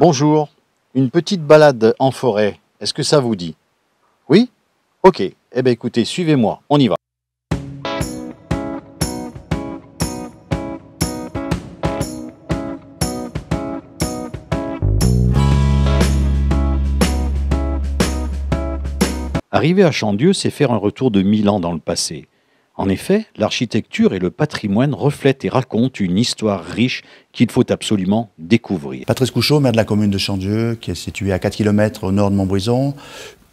Bonjour, une petite balade en forêt, est-ce que ça vous dit? Oui? Ok, eh bien écoutez, suivez-moi, on y va. Arriver à Chandieu, c'est faire un retour de 1000 ans dans le passé. En effet, l'architecture et le patrimoine reflètent et racontent une histoire riche qu'il faut absolument découvrir. Patrice Couchot, maire de la commune de Chandieu, qui est située à 4 km au nord de Montbrison,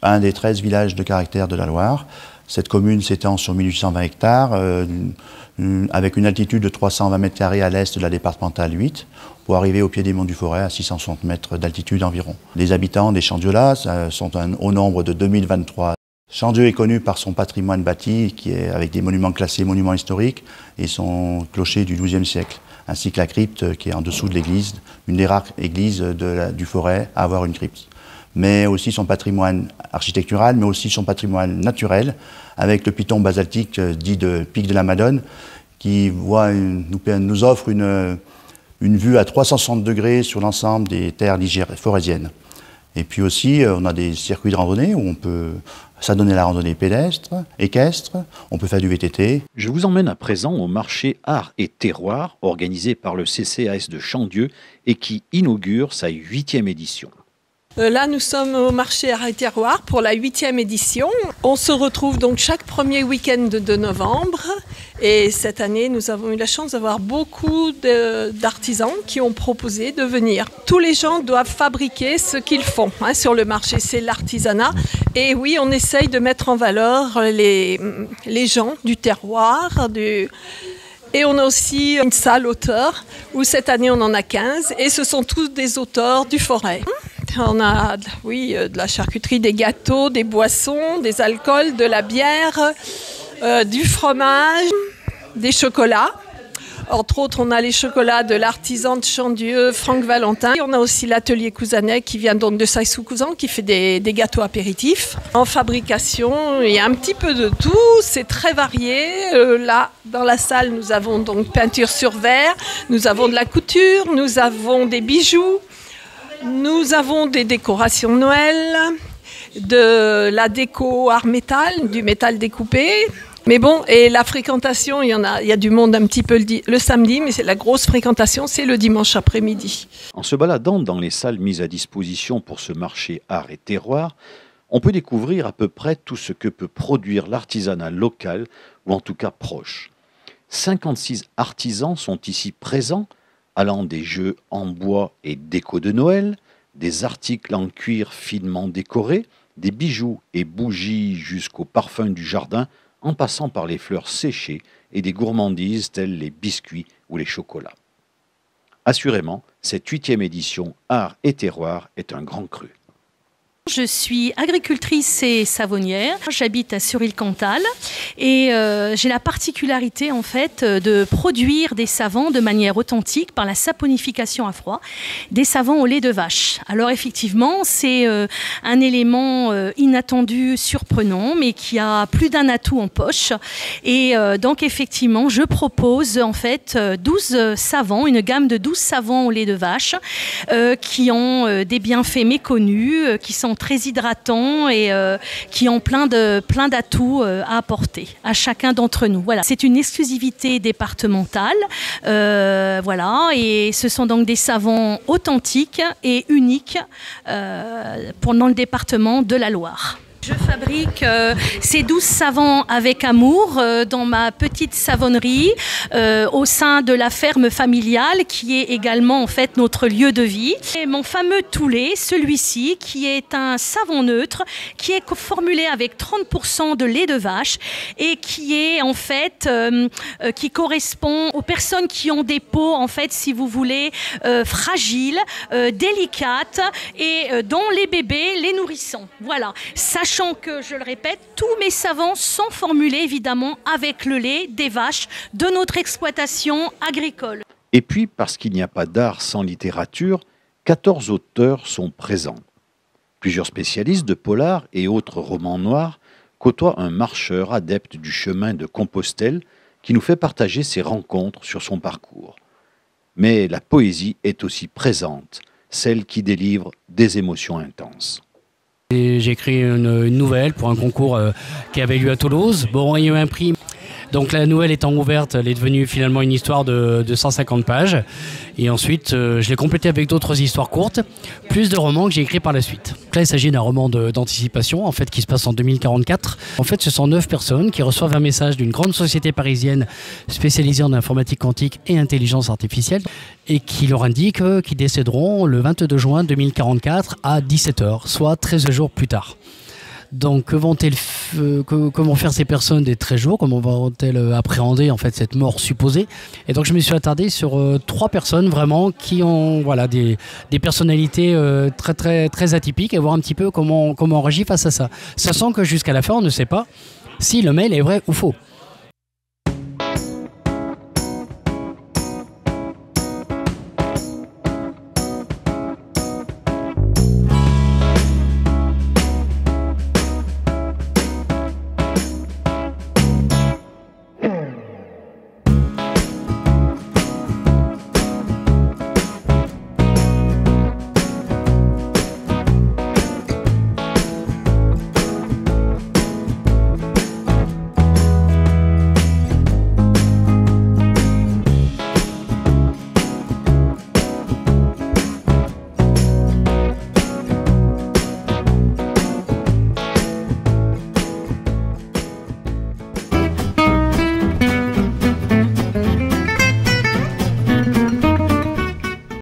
un des 13 villages de caractère de la Loire. Cette commune s'étend sur 1820 hectares, avec une altitude de 320 mètres carrés à l'est de la départementale 8, pour arriver au pied des monts du Forêt à 660 mètres d'altitude environ. Les habitants des Chandieulas sont au nombre de 2023. Chandieu est connu par son patrimoine bâti, qui est avec des monuments classés monuments historiques, et son clocher du XIIe siècle, ainsi que la crypte qui est en dessous de l'église, une des rares églises du Forêt à avoir une crypte. Mais aussi son patrimoine architectural, mais aussi son patrimoine naturel, avec le piton basaltique dit de Pic de la Madone, qui nous offre une vue à 360 degrés sur l'ensemble des terres forésiennes. Et puis aussi, on a des circuits de randonnée où on peut s'adonner à la randonnée pédestre, équestre, on peut faire du VTT. Je vous emmène à présent au marché Art et Terroir, organisé par le CCAS de Chandieu et qui inaugure sa 8e édition. Là, nous sommes au marché Art et Terroir pour la 8e édition. On se retrouve donc chaque premier week-end de novembre. Et cette année, nous avons eu la chance d'avoir beaucoup d'artisans qui ont proposé de venir. Tous les gens doivent fabriquer ce qu'ils font sur le marché, c'est l'artisanat. Et oui, on essaye de mettre en valeur les gens du terroir, Et on a aussi une salle auteur où cette année on en a 15 et ce sont tous des auteurs du Forêt. On a de la charcuterie, des gâteaux, des boissons, des alcools, de la bière, du fromage, des chocolats. Entre autres, on a les chocolats de l'artisan de Chandieu, Franck Valentin. Et on a aussi l'atelier Cousanet qui vient donc de Saïsou-Cousan, qui fait des gâteaux apéritifs. En fabrication, il y a un petit peu de tout, c'est très varié. Là, dans la salle, nous avons donc peinture sur verre, nous avons de la couture, nous avons des bijoux, nous avons des décorations de Noël, de la déco art métal, du métal découpé. Mais bon, et la fréquentation, il y a du monde un petit peu le samedi, mais c'est la grosse fréquentation, c'est le dimanche après-midi. En se baladant dans les salles mises à disposition pour ce marché Art et Terroir, on peut découvrir à peu près tout ce que peut produire l'artisanat local, ou en tout cas proche. 56 artisans sont ici présents, allant des jeux en bois et déco de Noël, des articles en cuir finement décorés, des bijoux et bougies jusqu'aux parfums du jardin, en passant par les fleurs séchées et des gourmandises telles les biscuits ou les chocolats. Assurément, cette 8e édition Art et Terroir est un grand cru. Je suis agricultrice et savonnière, j'habite à Sur-Île-Cantal et j'ai la particularité en fait de produire des savons de manière authentique par la saponification à froid, des savons au lait de vache. Alors effectivement c'est un élément inattendu, surprenant mais qui a plus d'un atout en poche et donc effectivement je propose en fait 12 savons, une gamme de 12 savons au lait de vache qui ont des bienfaits méconnus, qui sont très hydratants et qui ont plein d'atouts à apporter à chacun d'entre nous. Voilà. C'est une exclusivité départementale. Voilà. Et ce sont donc des savons authentiques et uniques dans le département de la Loire. Je fabrique ces 12 savons avec amour dans ma petite savonnerie au sein de la ferme familiale qui est également en fait notre lieu de vie. Et mon fameux Toulet, celui-ci qui est un savon neutre qui est formulé avec 30% de lait de vache et qui est en fait qui correspond aux personnes qui ont des peaux en fait si vous voulez fragiles, délicates et dont les bébés, les nourrissons. Voilà. Sachant que, je le répète, tous mes savons sont formulés évidemment avec le lait des vaches de notre exploitation agricole. Et puis, parce qu'il n'y a pas d'art sans littérature, 14 auteurs sont présents. Plusieurs spécialistes de polar et autres romans noirs côtoient un marcheur adepte du chemin de Compostelle qui nous fait partager ses rencontres sur son parcours. Mais la poésie est aussi présente celle qui délivre des émotions intenses. J'ai écrit une nouvelle pour un concours qui avait lieu à Toulouse. Bon, il y a eu un prix. Donc la nouvelle étant ouverte, elle est devenue finalement une histoire de 150 pages. Et ensuite, je l'ai complétée avec d'autres histoires courtes, plus de romans que j'ai écrits par la suite. Là, il s'agit d'un roman d'anticipation, en fait, qui se passe en 2044. En fait, ce sont 9 personnes qui reçoivent un message d'une grande société parisienne spécialisée en informatique quantique et intelligence artificielle et qui leur indique qu'ils décéderont le 22 juin 2044 à 17h, soit 13 jours plus tard. Donc, comment faire ces personnes des 13 jours? Comment vont-elles appréhender en fait cette mort supposée? Et donc, je me suis attardé sur 3 personnes vraiment qui ont des personnalités très atypiques et voir un petit peu comment on réagit face à ça. Sachant que jusqu'à la fin, on ne sait pas si le mail est vrai ou faux.